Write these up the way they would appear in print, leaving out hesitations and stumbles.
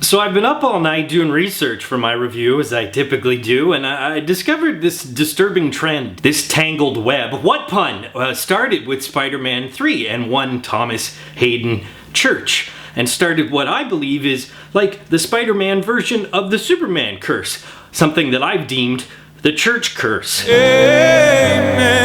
So I've been up all night doing research for my review, as I typically do, and I discovered this disturbing trend, this tangled web. What pun? Started with Spider-Man 3 and one Thomas Hayden Church, and started what I believe is like the Spider-Man version of the Superman curse, something that I've deemed the Church curse. Amen.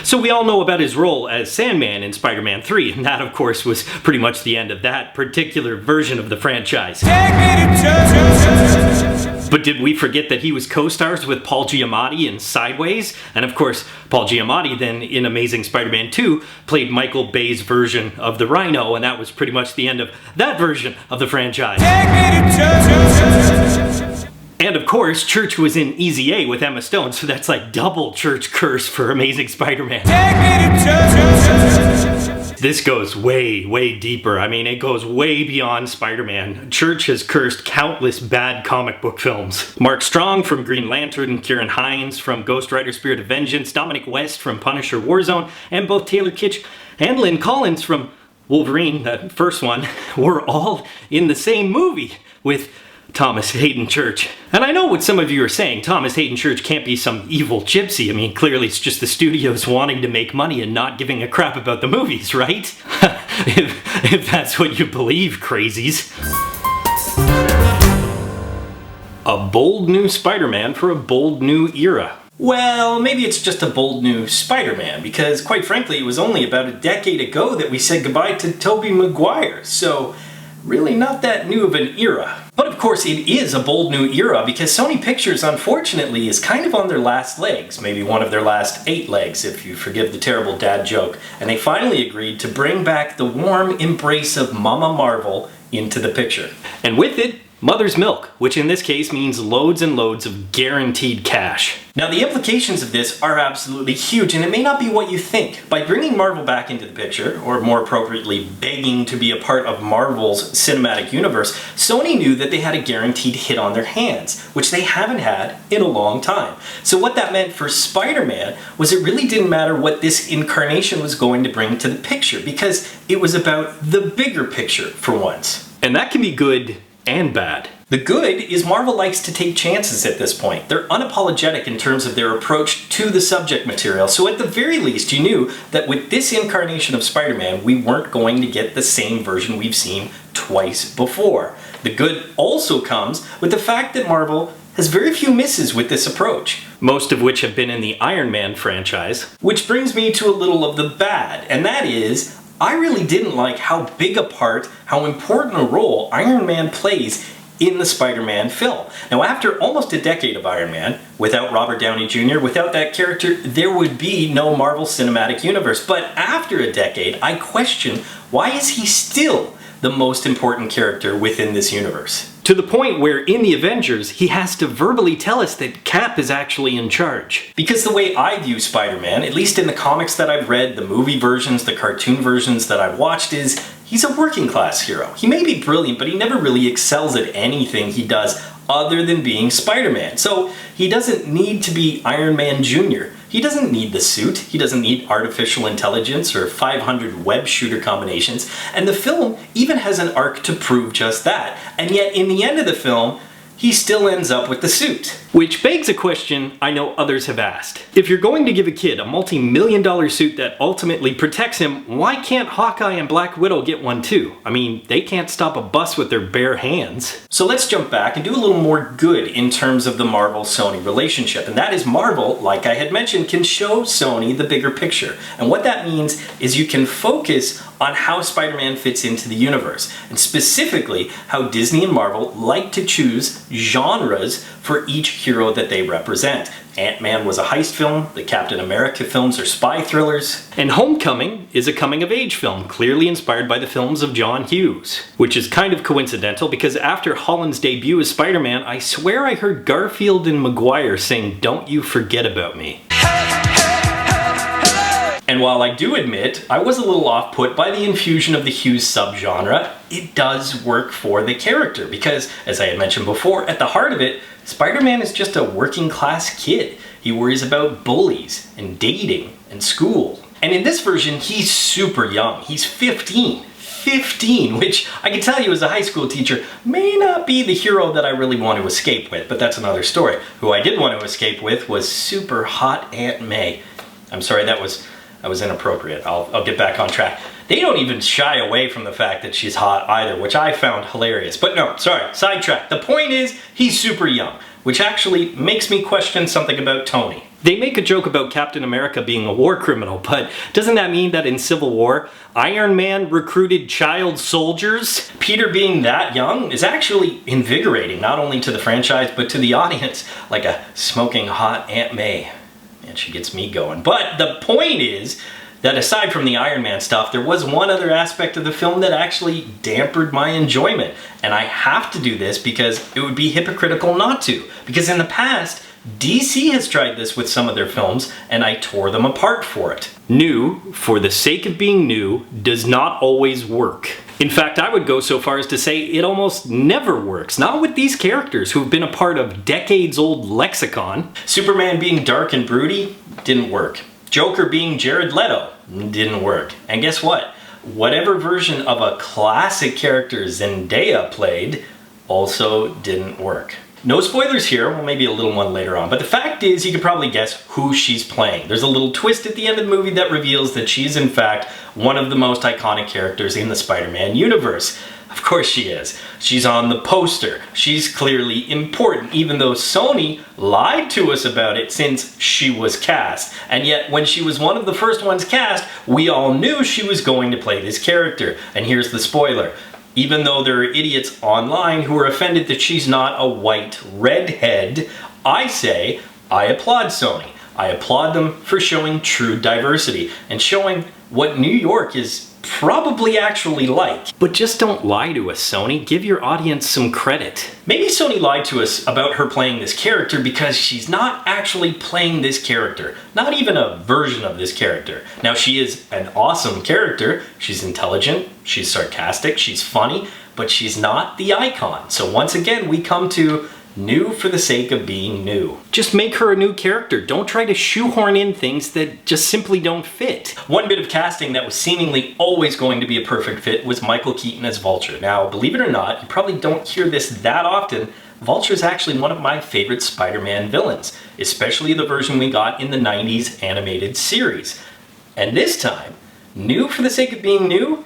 So we all know about his role as Sandman in Spider-Man 3, and that of course was pretty much the end of that particular version of the franchise. But did we forget that he was co-stars with Paul Giamatti in Sideways? And of course, Paul Giamatti then in Amazing Spider-Man 2 played Michael Bay's version of the Rhino, and that was pretty much the end of that version of the franchise. And of course, Church was in Easy A with Emma Stone, so that's like double Church curse for Amazing Spider-Man. This goes way, way deeper. I mean, it goes way beyond Spider-Man. Church has cursed countless bad comic book films. Mark Strong from Green Lantern, Kieran Hines from Ghost Rider Spirit of Vengeance, Dominic West from Punisher Warzone, and both Taylor Kitsch and Lynn Collins from Wolverine, that first one, were all in the same movie with Thomas Hayden Church. And I know what some of you are saying, Thomas Hayden Church can't be some evil gypsy. I mean, clearly it's just the studios wanting to make money and not giving a crap about the movies, right? if that's what you believe, crazies. A bold new Spider-Man for a bold new era. Well, maybe it's just a bold new Spider-Man, because quite frankly, it was only about a decade ago that we said goodbye to Tobey Maguire, so really not that new of an era. But of course it is a bold new era because Sony Pictures unfortunately is kind of on their last legs, maybe one of their last 8 legs if you forgive the terrible dad joke, and they finally agreed to bring back the warm embrace of Mama Marvel into the picture. And with it, Mother's Milk, which in this case means loads and loads of guaranteed cash. Now the implications of this are absolutely huge, and it may not be what you think. By bringing Marvel back into the picture, or more appropriately begging to be a part of Marvel's cinematic universe, Sony knew that they had a guaranteed hit on their hands, which they haven't had in a long time. So what that meant for Spider-Man was it really didn't matter what this incarnation was going to bring to the picture, because it was about the bigger picture for once. And that can be good and bad. The good is Marvel likes to take chances at this point. They're unapologetic in terms of their approach to the subject material, so at the very least you knew that with this incarnation of Spider-Man we weren't going to get the same version we've seen twice before. The good also comes with the fact that Marvel has very few misses with this approach, most of which have been in the Iron Man franchise. Which brings me to a little of the bad, and that is, I really didn't like how big a part, how important a role Iron Man plays in the Spider-Man film. Now after almost a decade of Iron Man, without Robert Downey Jr., without that character, there would be no Marvel Cinematic Universe. But after a decade, I question, why is he still the most important character within this universe? To the point where in the Avengers, he has to verbally tell us that Cap is actually in charge. Because the way I view Spider-Man, at least in the comics that I've read, the movie versions, the cartoon versions that I've watched, is he's a working class hero. He may be brilliant, but he never really excels at anything he does other than being Spider-Man. So he doesn't need to be Iron Man Jr. He doesn't need the suit, he doesn't need artificial intelligence or 500 web shooter combinations, and the film even has an arc to prove just that. And yet in the end of the film, he still ends up with the suit. Which begs a question I know others have asked. If you're going to give a kid a multi-million-dollar suit that ultimately protects him, why can't Hawkeye and Black Widow get one too? I mean, they can't stop a bus with their bare hands. So let's jump back and do a little more good in terms of the Marvel-Sony relationship. And that is Marvel, like I had mentioned, can show Sony the bigger picture. And what that means is you can focus on how Spider-Man fits into the universe, and specifically how Disney and Marvel like to choose genres for each hero that they represent. Ant-Man was a heist film, the Captain America films are spy thrillers, and Homecoming is a coming-of-age film, clearly inspired by the films of John Hughes. Which is kind of coincidental because after Holland's debut as Spider-Man, I swear I heard Garfield and Maguire sing "Don't You Forget About Me." And while I do admit I was a little off-put by the infusion of the Hughes subgenre, it does work for the character because, as I had mentioned before, at the heart of it, Spider-Man is just a working-class kid. He worries about bullies and dating and school. And in this version, he's super young. He's 15. 15, which I can tell you as a high school teacher may not be the hero that I really want to escape with, but that's another story. Who I did want to escape with was super hot Aunt May. I'm sorry, that was inappropriate. I'll get back on track. They don't even shy away from the fact that she's hot either, which I found hilarious. But no, sorry, sidetrack. The point is, he's super young, which actually makes me question something about Tony. They make a joke about Captain America being a war criminal, but doesn't that mean that in Civil War, Iron Man recruited child soldiers? Peter being that young is actually invigorating, not only to the franchise, but to the audience, like a smoking hot Aunt May. And she gets me going. But the point is that aside from the Iron Man stuff, there was one other aspect of the film that actually dampened my enjoyment. And I have to do this because it would be hypocritical not to. Because in the past, DC has tried this with some of their films, and I tore them apart for it. New, for the sake of being new, does not always work. In fact, I would go so far as to say it almost never works. Not with these characters who have been a part of decades-old lexicon. Superman being dark and broody didn't work. Joker being Jared Leto didn't work. And guess what? Whatever version of a classic character Zendaya played also didn't work. No spoilers here, well maybe a little one later on, but the fact is you can probably guess who she's playing. There's a little twist at the end of the movie that reveals that she's in fact one of the most iconic characters in the Spider-Man universe. Of course she is. She's on the poster. She's clearly important, even though Sony lied to us about it since she was cast. And yet when she was one of the first ones cast, we all knew she was going to play this character. And here's the spoiler. Even though there are idiots online who are offended that she's not a white redhead, I say I applaud Sony. I applaud them for showing true diversity and showing what New York is probably actually like. But just don't lie to us, Sony. Give your audience some credit. Maybe Sony lied to us about her playing this character because she's not actually playing this character. Not even a version of this character. Now, she is an awesome character. She's intelligent, she's sarcastic, she's funny, but she's not the icon. So once again, we come to new for the sake of being new. Just make her a new character. Don't try to shoehorn in things that just simply don't fit. One bit of casting that was seemingly always going to be a perfect fit was Michael Keaton as Vulture. Now, believe it or not, you probably don't hear this that often, Vulture is actually one of my favorite Spider-Man villains, especially the version we got in the 90s animated series. And this time, new for the sake of being new?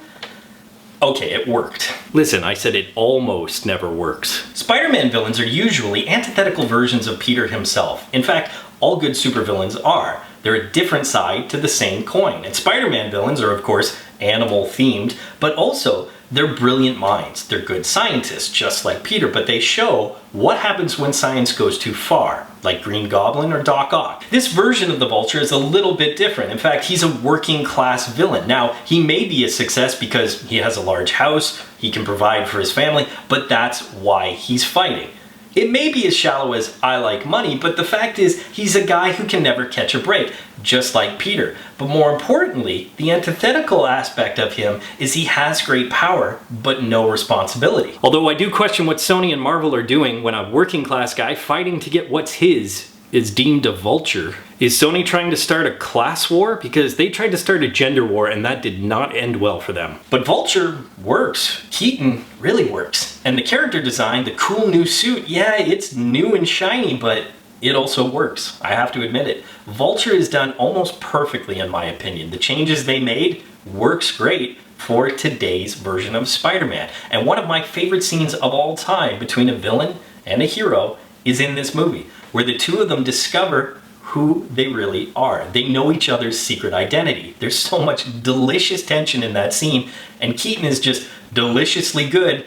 Okay, it worked. Listen, I said it almost never works. Spider-Man villains are usually antithetical versions of Peter himself. In fact, all good supervillains are. They're a different side to the same coin. And Spider-Man villains are, of course, animal-themed, but also they're brilliant minds. They're good scientists, just like Peter, but they show what happens when science goes too far, like Green Goblin or Doc Ock. This version of the Vulture is a little bit different. In fact, he's a working-class villain. Now, he may be a success because he has a large house, he can provide for his family, but that's why he's fighting. It may be as shallow as I like money, but the fact is he's a guy who can never catch a break, just like Peter. But more importantly, the antithetical aspect of him is he has great power, but no responsibility. Although I do question what Sony and Marvel are doing when a working class guy fighting to get what's his is deemed a vulture. Is Sony trying to start a class war? Because they tried to start a gender war and that did not end well for them. But Vulture works. Keaton really works. And the character design, the cool new suit, yeah, it's new and shiny, but it also works. I have to admit it. Vulture is done almost perfectly in my opinion. The changes they made works great for today's version of Spider-Man. And one of my favorite scenes of all time between a villain and a hero is in this movie, where the two of them discover who they really are. They know each other's secret identity. There's so much delicious tension in that scene, and Keaton is just deliciously good.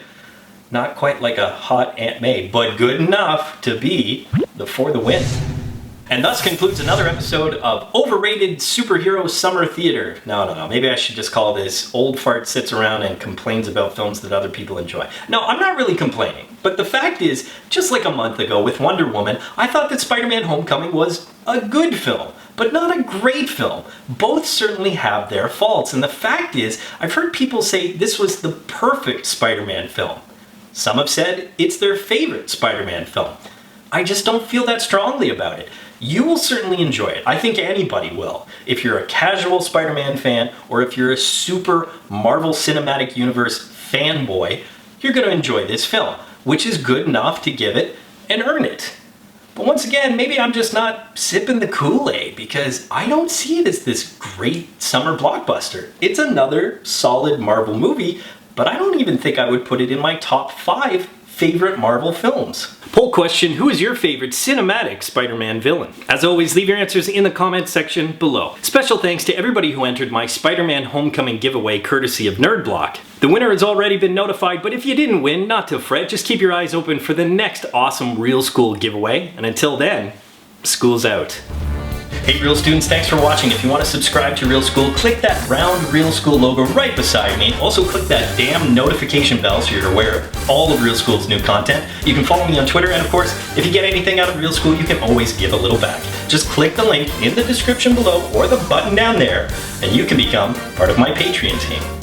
Not quite like a hot Aunt May, but good enough to be the For the Win. And thus concludes another episode of Overrated Superhero Summer Theater. No, maybe I should just call this Old Fart Sits Around and Complains About Films That Other People Enjoy. No, I'm not really complaining. But the fact is, just like a month ago with Wonder Woman, I thought that Spider-Man Homecoming was a good film, but not a great film. Both certainly have their faults, and the fact is, I've heard people say this was the perfect Spider-Man film. Some have said it's their favorite Spider-Man film. I just don't feel that strongly about it. you will certainly enjoy it. I think anybody will. If you're a casual Spider-Man fan, or if you're a super Marvel Cinematic Universe fanboy, you're going to enjoy this film, which is good enough to give it and earn it. But once again, maybe I'm just not sipping the Kool-Aid, because I don't see it as this great summer blockbuster. It's another solid Marvel movie, but I don't even think I would put it in my top 5 favorite Marvel films. Poll question, who is your favorite cinematic Spider-Man villain? As always, leave your answers in the comments section below. Special thanks to everybody who entered my Spider-Man Homecoming giveaway courtesy of NerdBlock. The winner has already been notified, but if you didn't win, not to fret, just keep your eyes open for the next awesome Real School giveaway. And until then, school's out. Hey Real students, thanks for watching. If you want to subscribe to Real School, click that round Real School logo right beside me. Also click that damn notification bell so you're aware of all of Real School's new content. You can follow me on Twitter, and of course, if you get anything out of Real School, you can always give a little back. Just click the link in the description below or the button down there, and you can become part of my Patreon team.